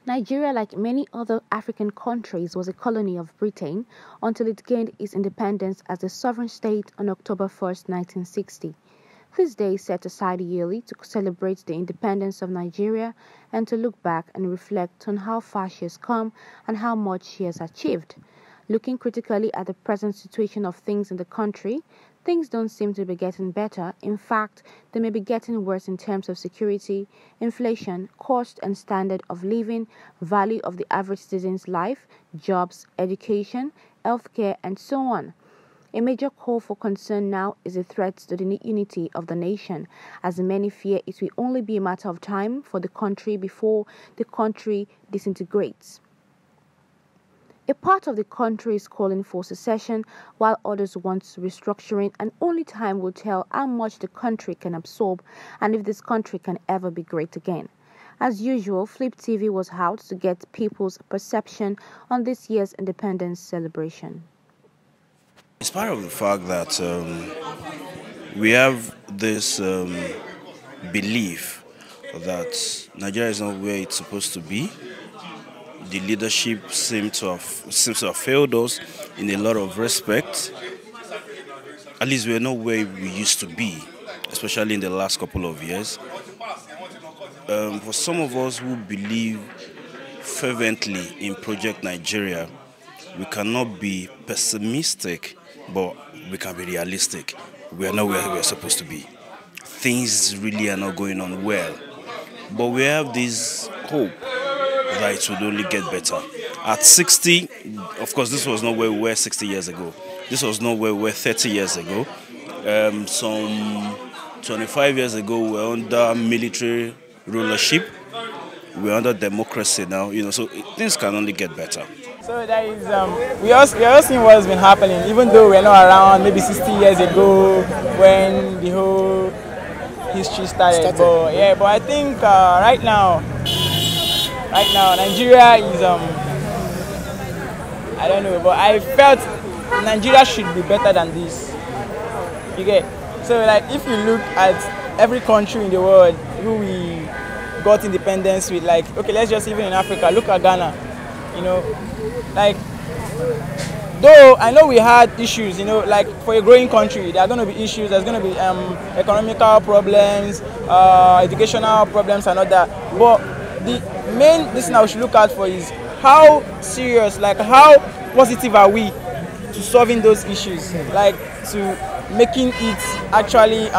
Nigeria, like many other African countries, was a colony of Britain until it gained its independence as a sovereign state on October 1st, 1960. This day is set aside yearly to celebrate the independence of Nigeria and to look back and reflect on how far she has come and how much she has achieved. Looking critically at the present situation of things in the country, things don't seem to be getting better. In fact, they may be getting worse in terms of security, inflation, cost and standard of living, value of the average citizen's life, jobs, education, healthcare, and so on. A major call for concern now is a threat to the unity of the nation, as many fear it will only be a matter of time for the country before the country disintegrates. A part of the country is calling for secession, while others want restructuring, and only time will tell how much the country can absorb and if this country can ever be great again. As usual, Flip TV was out to get people's perception on this year's independence celebration. It's part of the fact that we have this belief that Nigeria is not where it's supposed to be. The leadership seems to have failed us in a lot of respects. At least we're not where we used to be, especially in the last couple of years. For some of us who believe fervently in Project Nigeria, we cannot be pessimistic, but we can be realistic. We are not where we're supposed to be. Things really are not going on well. But we have this hope that it would only get better. At 60, of course, this was not where we were 60 years ago. This was not where we were 30 years ago. Some 25 years ago, we were under military rulership. We're under democracy now, so things can only get better. So there is, we all seeing what's been happening, even though we're not around maybe 60 years ago when the whole history started. But I think right now, Nigeria is, I don't know, but I felt Nigeria should be better than this. You get? So like if you look at every country in the world who we got independence with, like, okay, let's just even in Africa, look at Ghana. Like, though I know we had issues, like for a growing country, there are going to be issues. There's going to be economical problems, educational problems and all that. But the main thing I should look out for is how serious, like how positive are we to solving those issues, like to making it actually,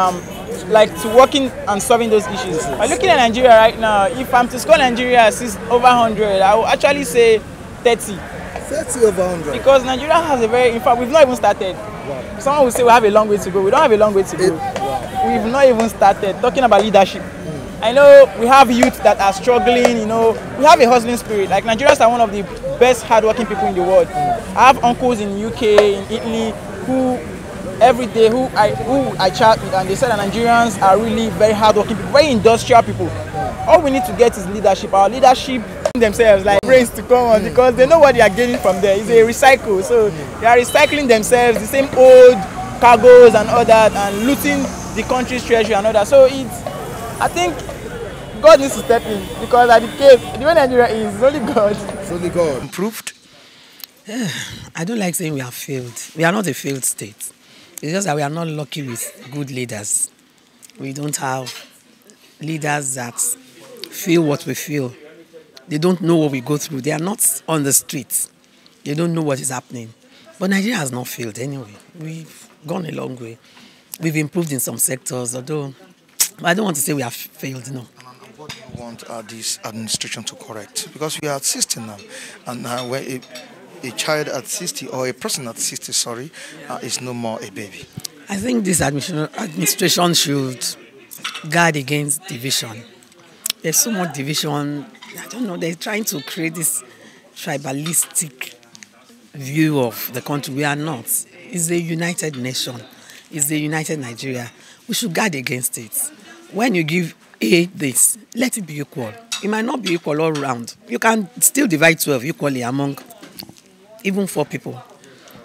like to working and solving those issues. By looking at Nigeria right now, if I'm to score Nigeria over 100, I will actually say 30. 30 over 100. Because Nigeria has in fact, we've not even started. Wow. Someone will say we have a long way to go. We don't have a long way to go. Wow. We've not even started. Talking about leadership. I know we have youth that are struggling, we have a hustling spirit. Like Nigerians are one of the best hardworking people in the world. I have uncles in UK, in Italy, who every day who I chat with, and they said that Nigerians are really very hardworking people, very industrial people. All we need to get is leadership. Our leadership themselves, like brains to come on, because they know what they are getting from there. It's a recycle, so they are recycling themselves, the same old cargoes and all that, and looting the country's treasury and all that. So I think God needs to step in, because at the way Nigeria is, it's only God. It's only God. Improved? I don't like saying we have failed. We are not a failed state. It's just that we are not lucky with good leaders. We don't have leaders that feel what we feel. They don't know what we go through. They are not on the streets. They don't know what is happening. But Nigeria has not failed anyway. We've gone a long way. We've improved in some sectors, although I don't want to say we have failed, no. What do you want this administration to correct? Because we are at 60 now, and where a child at 60, or a person at 60, is no more a baby. I think this administration should guard against division. There's so much division. I don't know, they're trying to create this tribalistic view of the country. We are not. It's a united nation. It's a united Nigeria. We should guard against it. When you give A this, let it be equal. It might not be equal all around. You can still divide 12 equally among even 4 people.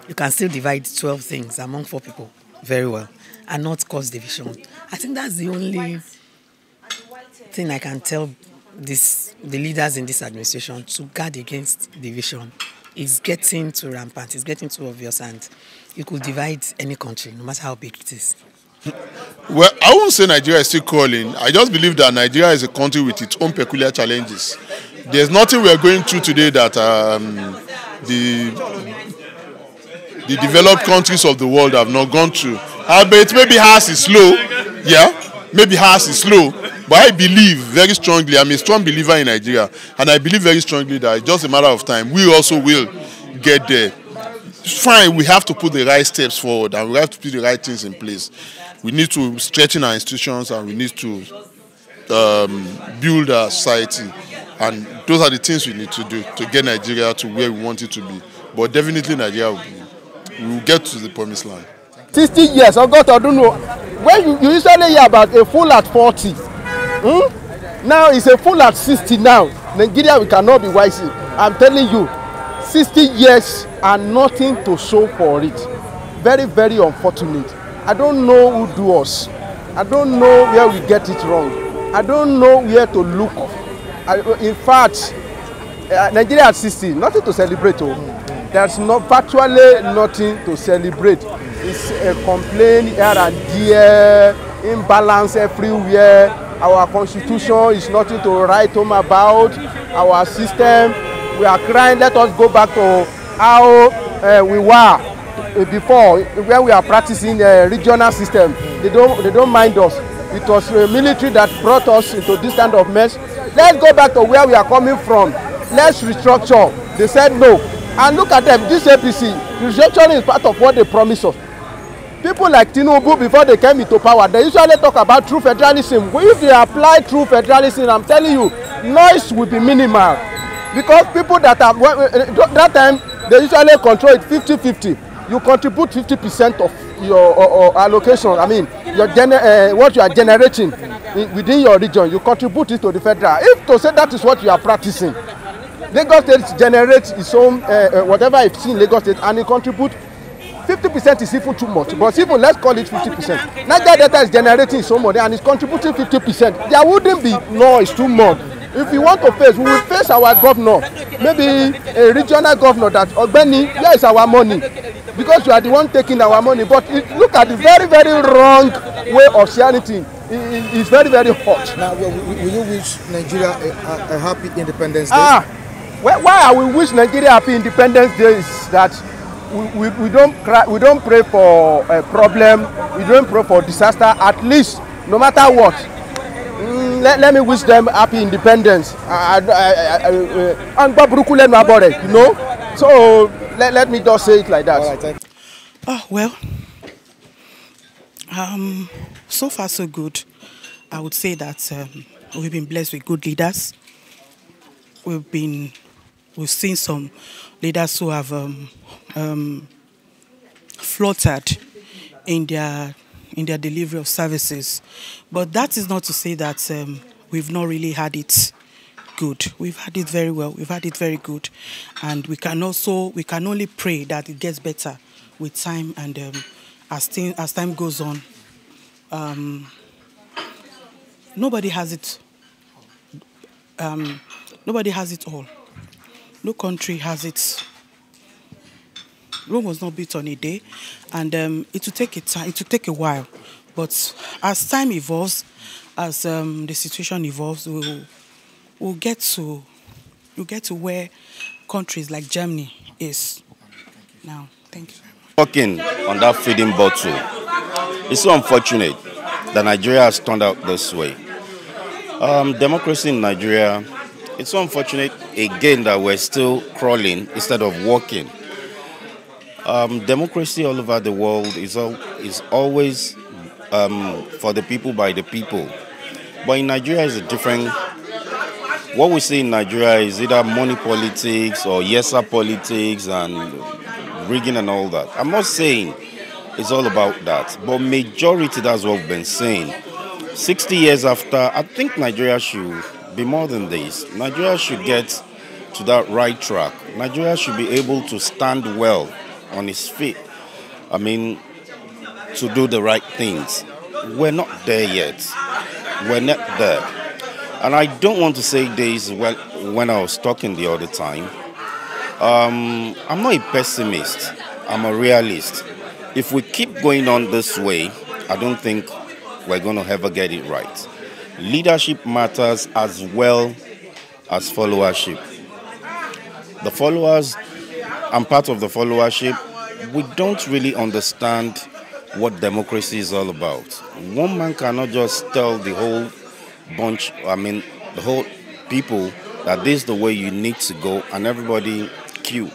You can still divide 12 things among 4 people. very well and not cause division. I think that's the only thing I can tell the leaders in this administration to guard against division. Is getting too rampant, it's getting too obvious, and it could divide any country, no matter how big it is. Well, I won't say Nigeria is still crawling. I just believe that Nigeria is a country with its own peculiar challenges. There's nothing we are going through today that the developed countries of the world have not gone through. But maybe ours is slow, maybe ours is slow, but I believe very strongly, I'm a strong believer in Nigeria, and I believe very strongly that it's just a matter of time. We also will get there. Fine, we have to put the right steps forward, and we have to put the right things in place. We need to strengthen our institutions, and we need to build our society, and those are the things we need to do to get Nigeria to where we want it to be. But definitely Nigeria will get to the promised land. 60 years, I don't know. When you usually hear about a fool at 40, now it's a fool at 60 now. Nigeria, we cannot be wise. I'm telling you, 60 years and nothing to show for it. Very, very unfortunate. I don't know who do us. I don't know where we get it wrong. I don't know where to look. In fact, Nigeria at 60, nothing to celebrate. There's virtually nothing to celebrate. It's a complaint here and there, imbalance everywhere. Our constitution is nothing to write home about. Our system, we are crying, let us go back to how we were before, when we are practicing a regional system. They don't mind us. It was the military that brought us into this kind of mess. Let's go back to where we are coming from. Let's restructure. They said no. And look at them, this APC, restructuring is part of what they promised us. People like Tinubu, before they came into power, they usually talk about true federalism. If they apply true federalism, I'm telling you, noise will be minimal. Because people that are, that time, they usually control it 50-50. You contribute 50% of your allocation, I mean, what you are generating within your region, you contribute it to the federal. If to say that is what you are practicing, Lagos State generates its own, whatever it's in Lagos State, and it contributes 50% is even too much, but even let's call it 50%. Niger Delta is generating so much and it's contributing 50%. There wouldn't be noise too much. If we want to face, we will face our governor, maybe a regional governor that, Ogbeni, here is our money, because you are the one taking our money. But look at the very, very wrong way of sharing things. It's very, very hot. Now, will you wish Nigeria a happy Independence Day? Why I will wish Nigeria happy Independence Day is that we don't cry, we don't pray for a problem, we don't pray for disaster. At least, no matter what, let me wish them happy independence. And you know. So let me just say it like that. All right, well, so far so good. I would say that we've been blessed with good leaders. We've seen some leaders who have fluttered in their delivery of services, but that is not to say that we've not really had it good. We've had it very well. We've had it very good, and we can only pray that it gets better with time and as time goes on. Nobody has it. Nobody has it all. No country has it. Rome was not built on a day, and it will take time. It will take a while, but as time evolves, as the situation evolves, we'll get to where countries like Germany is now. Thank you. Working on that feeding bottle, it's so unfortunate that Nigeria has turned out this way. Democracy in Nigeria, it's so unfortunate again that we're still crawling instead of walking. Democracy all over the world is always for the people, by the people. But in Nigeria is a different. What we see in Nigeria is either money politics or yes-sir politics and rigging and all that. I'm not saying it's all about that, but majority, that's what we've been saying. 60 years after, I think Nigeria should be more than this. Nigeria should get to that right track. Nigeria should be able to stand well on its feet. I mean, to do the right things. We're not there yet. We're not there. And I don't want to say this when I was talking the other time. I'm not a pessimist. I'm a realist. If we keep going on this way, I don't think we're going to ever get it right. Leadership matters as well as followership. The followers, I'm part of the followership, we don't really understand what democracy is all about. One man cannot just tell the whole the whole people that this is the way you need to go and everybody queue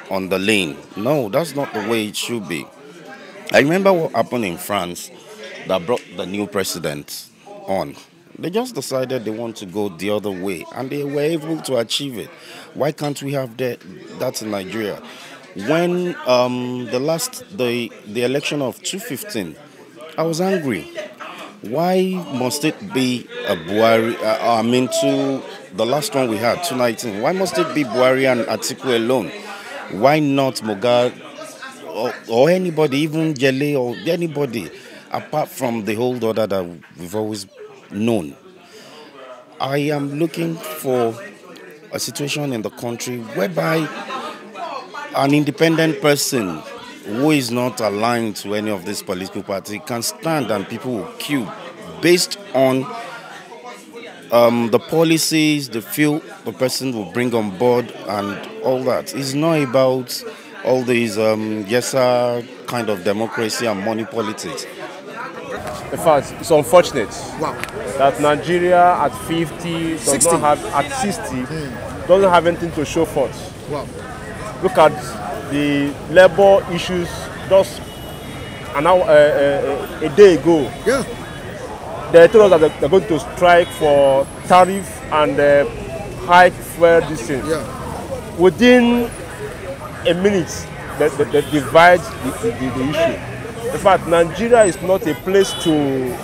on the lane. No, that's not the way it should be. I remember what happened in France that brought the new president on. They just decided they want to go the other way and they were able to achieve it. Why can't we have that in Nigeria? When the election of 2015, I was angry. Why must it be a Buhari? To the last one we had, 2019. Why must it be Buhari and Atiku alone? Why not Mogad or anybody, even Jele or anybody, apart from the whole order that we've always known? I am looking for a situation in the country whereby an independent person who is not aligned to any of these political parties can stand and people will queue based on the policies, the feel the person will bring on board and all that. It's not about all these yes sir kind of democracy and money politics. In fact, it's unfortunate that Nigeria at 50 does not have, at 60, doesn't have anything to show for it. Look at the labor issues just a day ago. They told us that they're going to strike for tariff and hike fuel this thing. Within a minute, they divide the issue. In fact, Nigeria is not a place to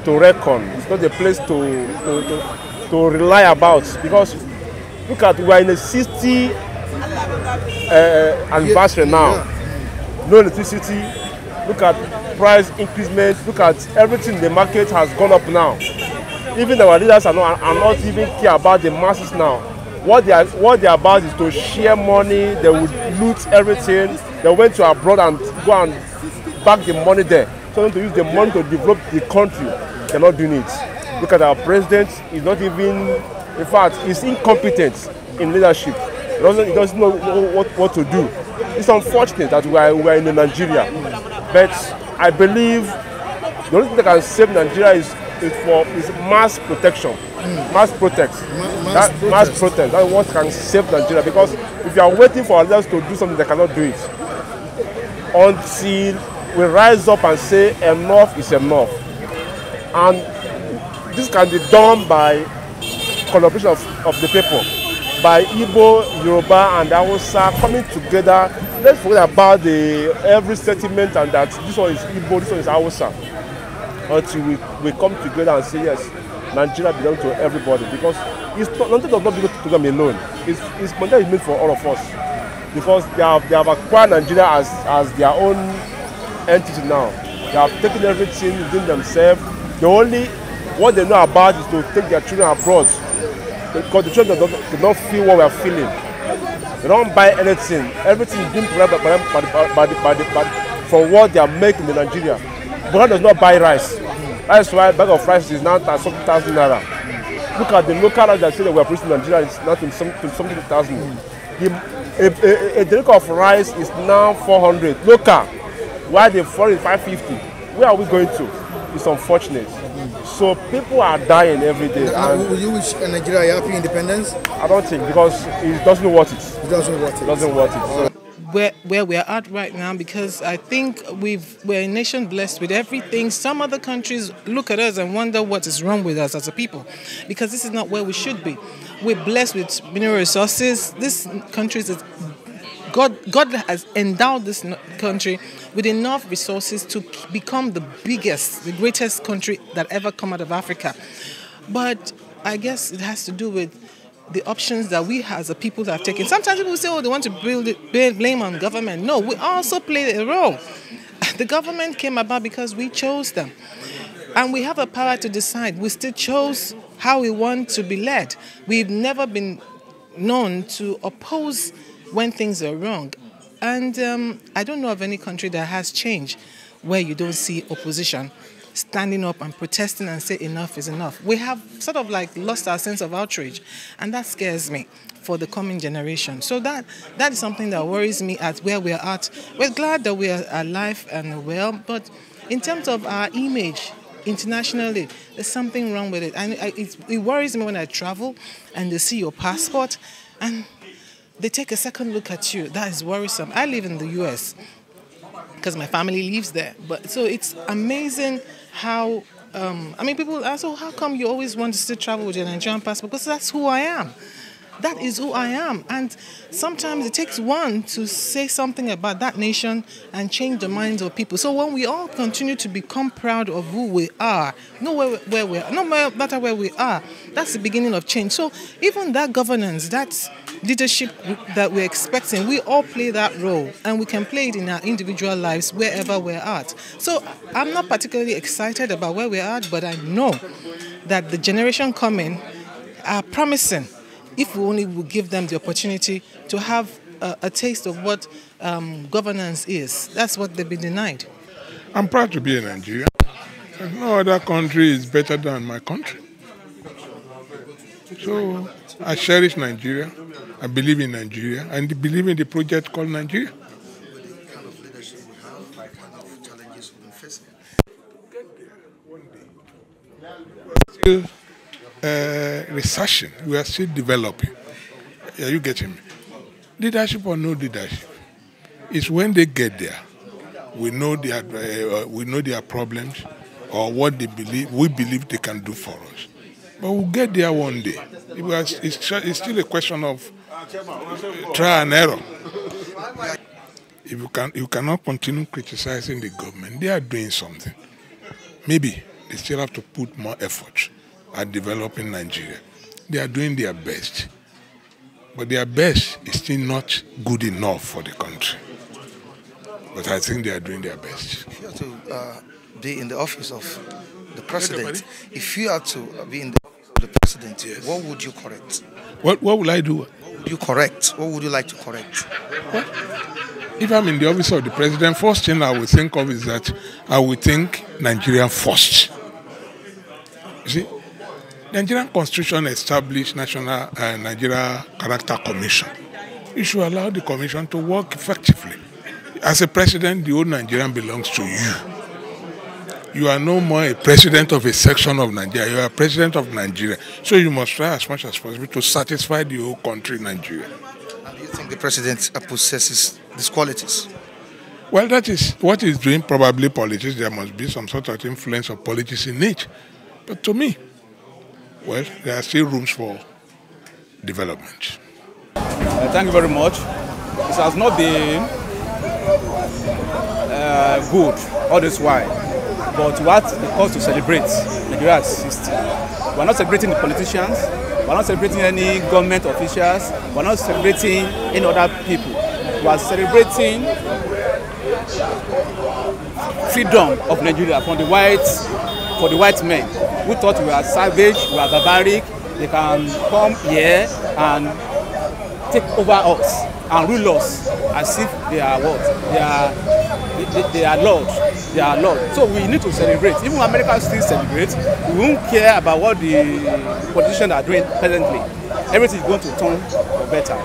reckon. It's not a place to rely about, because look at, we are in a 60 anniversary now. No electricity. Look at price increment. Look at everything in the market has gone up now. Even our leaders are not even care about the masses now. What they are about is to share money. They would loot everything. They went to abroad and go and back the money there. So to use the money to develop the country. They're not doing it. Look at our president. He's not even, in fact, he's incompetent in leadership. He doesn't know what to do. It's unfortunate that we are in Nigeria. But I believe the only thing that can save Nigeria is mass protection. Mass protect. Mass protect. That's what can save Nigeria. Because if you are waiting for others to do something, they cannot do it. Until we rise up and say enough is enough. And this can be done by collaboration of the people. By Igbo, Yoruba and Hausa coming together. Let's forget about every settlement and that this one is Igbo, this one is Hausa. Until we come together and say yes, Nigeria belongs to everybody, because Nigeria does not belong to them alone. Nigeria is made for all of us, because they have acquired Nigeria as their own entity now. They have taken everything within themselves. What they know about is to take their children abroad, because the children do not feel what we are feeling. They don't buy anything. Everything is being provided from what they are making in Nigeria. But does not buy rice. That's why a bag of rice is now at something thousand naira. Look at the local rice that say that we are producing in Nigeria is now to something thousand. A drink of rice is now 400 local, while the foreign is 550. Where are we going to? It's unfortunate. So people are dying every day. And will you wish Nigeria happy independence? I don't think, because it doesn't worth it. It doesn't worth it. It doesn't worth it. So where we're at right now, because I think we're a nation blessed with everything. Some other countries look at us and wonder what is wrong with us as a people, because this is not where we should be. We're blessed with mineral resources. This country is God has endowed this country with enough resources to become the biggest, the greatest country that ever come out of Africa. But I guess it has to do with the options that we as a people have taken. Sometimes people say, oh, they want to blame on government. No, we also play a role. The government came about because we chose them. And we have a power to decide. We still chose how we want to be led. We've never been known to oppose when things are wrong. And I don't know of any country that has change where you don't see opposition standing up and protesting and say enough is enough. We have sort of like lost our sense of outrage, and that scares me for the coming generation. So that is something that worries me at where we're at. We're glad that we are alive and well, but in terms of our image internationally, there's something wrong with it. And it worries me when I travel and they see your passport and they take a second look at you. That is worrisome. I live in the US because my family lives there. But so it's amazing how, people ask, oh, how come you always want to still travel with your Nigerian passport? Because that's who I am. That is who I am. And sometimes it takes one to say something about that nation and change the minds of people. So when we all continue to become proud of who we are, no matter where we are, that's the beginning of change. So even that governance, that leadership that we're expecting, we all play that role, and we can play it in our individual lives wherever we're at. So I'm not particularly excited about where we're at, but I know that the generation coming are promising if we only will give them the opportunity to have a taste of what governance is. That's what they've been denied. I'm proud to be a Nigerian. No other country is better than my country. So I cherish Nigeria. I believe in Nigeria, and believe in the project called Nigeria. What kind of leadership we have, what kind of challenges we've been facing? Still researching. We are still developing. Are you getting me? Leadership or no leadership, it's when they get there, we know their problems or what they believe. We believe they can do for us. But we'll get there one day. It's still a question of trial and error. If you cannot continue criticizing the government, they are doing something. Maybe they still have to put more effort at developing Nigeria. They are doing their best. But their best is still not good enough for the country. But I think they are doing their best. If you are to be in the office of the president, if you are to be in the office of the president, yes, what would you correct? What will I do? What would you correct? What would you like to correct? If I'm in the office of the president, first thing I will think of is that I will think Nigeria first. You see, Nigerian Constitution established National Nigeria Character Commission. You should allow the commission to work effectively. As a president, the whole Nigerian belongs to you. You are no more a president of a section of Nigeria. You are a president of Nigeria. So you must try as much as possible to satisfy the whole country, Nigeria. And do you think the president possesses these qualities? Well, that is what he's doing. Probably politics. There must be some sort of influence of politics in it. But to me, well, there are still rooms for development. Thank you very much. It has not been good all this while, but what it calls to celebrate Nigeria 60. We are not celebrating the politicians, we are not celebrating any government officials, we are not celebrating any other people. We are celebrating freedom of Nigeria for the white men who thought we were savage, we were barbaric. They can come here and take over us and rule us as if they are what? They are Lord. They are Lord. So we need to celebrate. Even when America still celebrates, we won't care about what the politicians are doing presently. Everything is going to turn for better.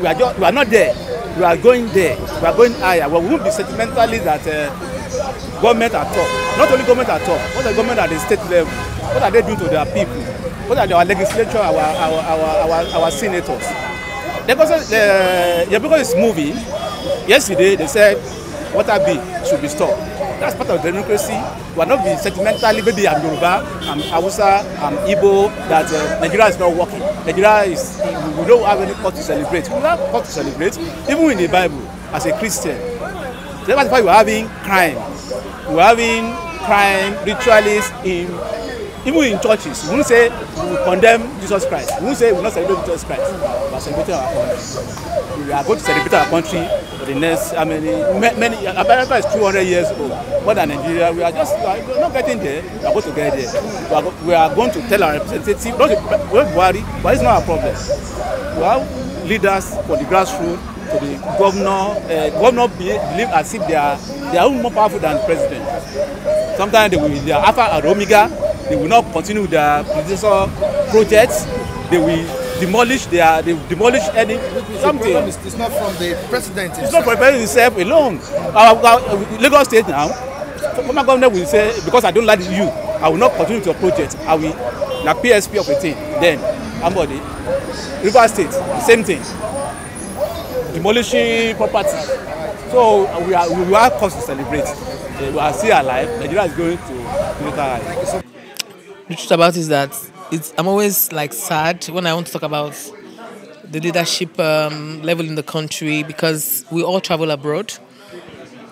We are not there. We are going there. We are going higher. Well, we won't be sentimentally that government at top. Not only government at top. What the government at the state level? What are they doing to their people? What are our legislature, our senators? Because it's moving. Yesterday they said water bill should be stopped. That's part of democracy. We are not being sentimentally, maybe I'm Yoruba, I'm Hausa, I'm Igbo, that Nigeria is not working. Nigeria is, we don't have any cause to celebrate. We have cause to celebrate, even in the Bible, as a Christian. That's why we're having crime. We're having crime, ritualists in even in churches, we won't say we will condemn Jesus Christ. We won't say we will not celebrate Jesus Christ. We are celebrating our country. We are going to celebrate our country for the next, many America is 200 years old. More than Nigeria, we are not getting there. We are going to get there. We are going to tell our representatives, don't worry, but it's not our problem. We have leaders for the grassroots, to the governor believe as if they are more powerful than the president. Sometimes they are alpha and omega. They will not continue their predecessor projects. They will demolish any something. It's not from the president himself. It's not from the president himself alone. Our Lagos State now, former governor will say, because I don't like you, I will not continue your project. I will, like PSP of a thing. Then, somebody, River State, same thing. Demolishing property. So we are cause to celebrate. We are still alive. Nigeria is going to later. The truth about it is that I'm always like sad when I want to talk about the leadership level in the country, because we all travel abroad.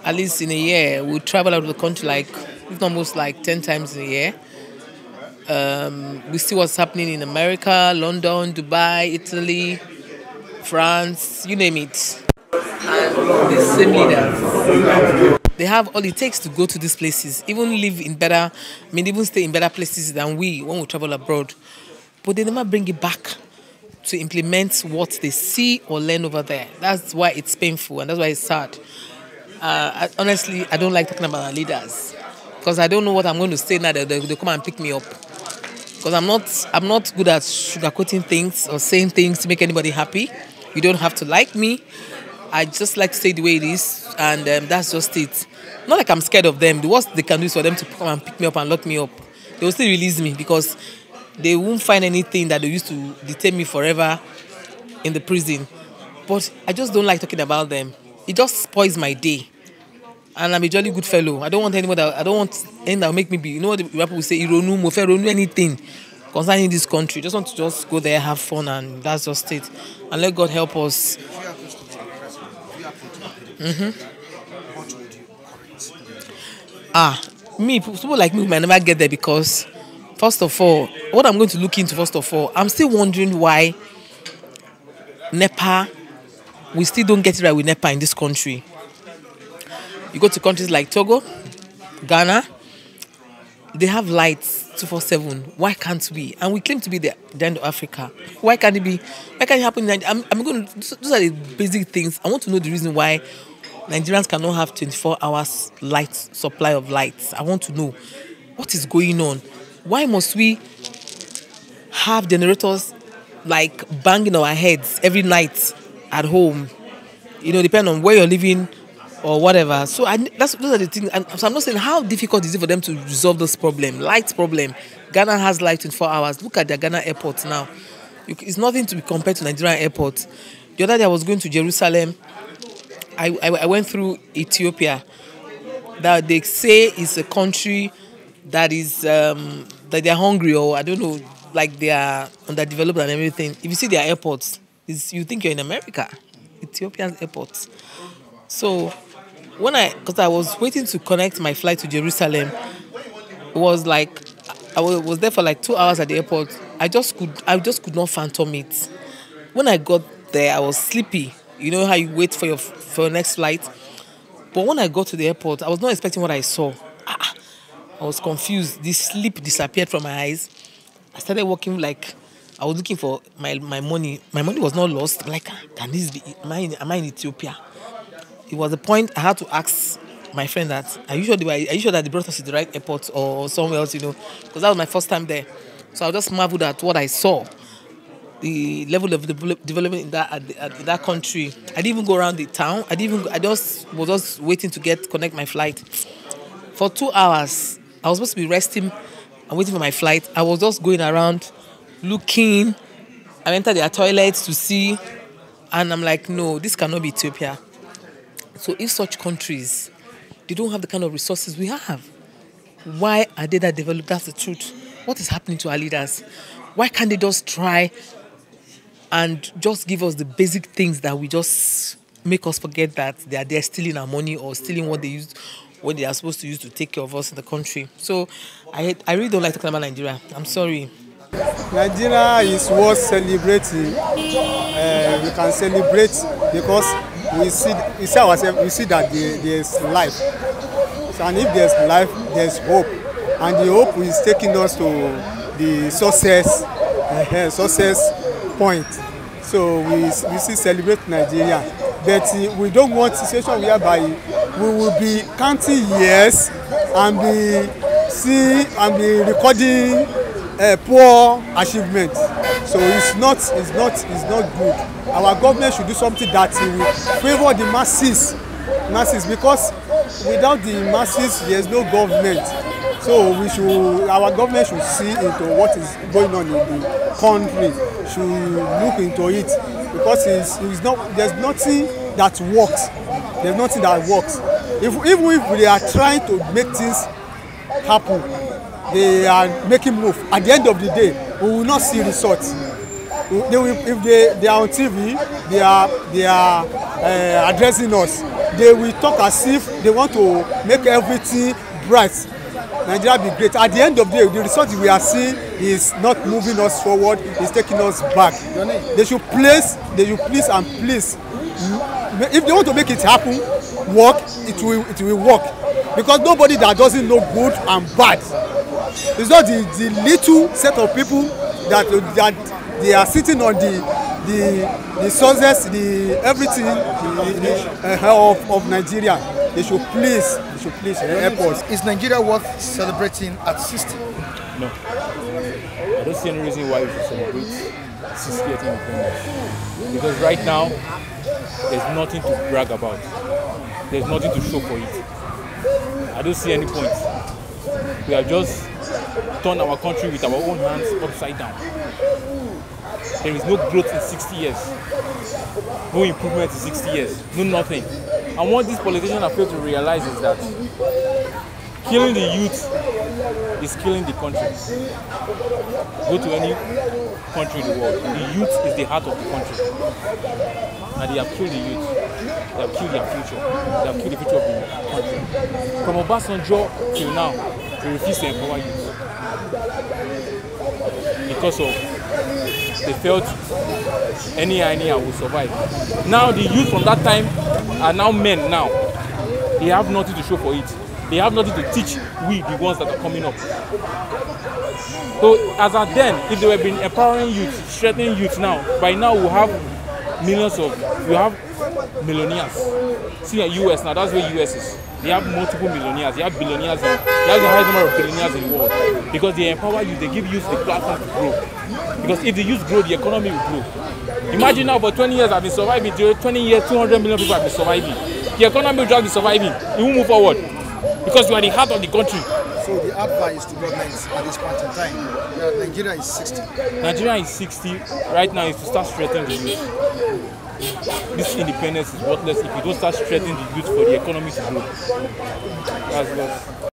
At least in a year, we travel out of the country it's almost like 10 times in a year. We see what's happening in America, London, Dubai, Italy, France, you name it. And the same leaders, they have all it takes to go to these places, even even stay in better places than we when we travel abroad. But they never bring it back to implement what they see or learn over there. That's why it's painful and that's why it's sad. Honestly, I don't like talking about our leaders, because I don't know what I'm going to say now that they come and pick me up. Because I'm not good at sugarcoating things or saying things to make anybody happy. You don't have to like me. I just like to say the way it is, and that's just it. Not like I'm scared of them. The worst they can do is for them to come and pick me up and lock me up. They will still release me, because they won't find anything that they used to detain me forever in the prison. But I just don't like talking about them. It just spoils my day. And I'm a jolly good fellow. I don't want anyone that will make me be, you know what the people will say, Ironu, Mofe, Ironu, anything concerning this country. Just want to go there, have fun, and that's just it. And let God help us. People like me might never get there, because first of all, what I'm going to look into I'm still wondering why NEPA, we still don't get it right with NEPA in this country. You go to countries like Togo, Ghana, they have lights 24/7. Why can't we? And we claim to be the end of Africa. Why can't it be? Why can't it happen in Nigeria? Those are the basic things. I want to know the reason why Nigerians cannot have 24 hours supply of lights. I want to know what is going on. Why must we have generators like banging our heads every night at home? Depending on where you're living or whatever. So those are the things. And so I'm not saying how difficult is it for them to resolve this problem, light problem. Ghana has light in 4 hours. Look at their Ghana airport now. It's nothing to be compared to Nigerian airports. The other day I was going to Jerusalem. I went through Ethiopia. That they say is a country that is that they're hungry, or I don't know, like they are underdeveloped and everything. If you see their airports, you think you're in America. Ethiopian airports. So because I was waiting to connect my flight to Jerusalem, it was like I was there for like 2 hours at the airport. I just could not fathom it. When I got there, I was sleepy. You know how you wait for your next flight? But when I got to the airport, I was not expecting what I saw. I was confused. The sleep disappeared from my eyes. I started walking like I was looking for my money. My money was not lost. Like, can this be? Am I in Ethiopia? It was the point I had to ask my friend that, are you sure that they brought us to the right airport or somewhere else, because that was my first time there. So I just marveled at what I saw, the level of development in that country. I didn't even go around the town. I was just waiting to connect my flight. For 2 hours, I was supposed to be resting and waiting for my flight. I was just going around looking. I entered their toilets to see, and I'm like, no, this cannot be Ethiopia. So if such countries, they don't have the kind of resources we have, why are they that developed? That's the truth. What is happening to our leaders? Why can't they just try and just give us the basic things that we just make us forget that they are there stealing our money or stealing what they use? what they are supposed to use to take care of us in the country. So I really don't like talking about Nigeria. I'm sorry. Nigeria is worth celebrating. We can celebrate because we see ourselves. We see that there's life. So, and if there's life, there's hope, and the hope is taking us to the success point. So we still celebrate Nigeria, but we don't want a situation whereby we will be counting years and be recording poor achievement. So it's not good. Our government should do something that will favor the masses because without the masses there's no government. So our government should see into what is going on in the country, should look into it, because there's nothing that works. There's nothing that works. Even if they are trying to make things happen, they are making move. At the end of the day, we will not see results. If they are on TV, they are addressing us. They will talk as if they want to make everything bright. Nigeria be great. At the end of the day, the result we are seeing is not moving us forward. It's taking us back. They should please and please. If they want to make it happen, it will work. Because nobody that doesn't know good and bad. It's not the little set of people that they are sitting on the sources, everything of Nigeria. They should please help us. Is Nigeria worth celebrating at 60? No. I don't see any reason why we should celebrate 60th independence. Because right now, there's nothing to brag about. There's nothing to show for it. I don't see any point. We have just turned our country with our own hands upside down. There is no growth in 60 years. No improvement in 60 years. No nothing. And what these politicians have failed to realize is that killing the youth is killing the country. Go to any country in the world. The youth is the heart of the country. And they have killed the youth. They have killed their future. They have killed the future of the country. From Obasanjo till now, they refuse to empower youth. Because of they felt any will survive. Now the youth from that time are now men now. They have nothing to show for it. They have nothing to teach we, the ones that are coming up. So as at then, if they were been empowering youth, strengthening youth now, by now we have millionaires. See at US now, that's where US is. They have multiple millionaires, they have billionaires, they have the highest number of billionaires in the world. Because they empower youth, they give youth the platform to grow. Because if the youth grow, the economy will grow. Imagine now for 20 years I've been surviving, 20 years, 200 million people have been surviving. The economy will just be surviving, it will move forward. Because you are the heart of the country. So the advice to governments at this point in time, Nigeria is 60. Nigeria is 60 right now is to start strengthening the youth. This independence is worthless if you don't start strengthening the youth for the economy to grow. That's what.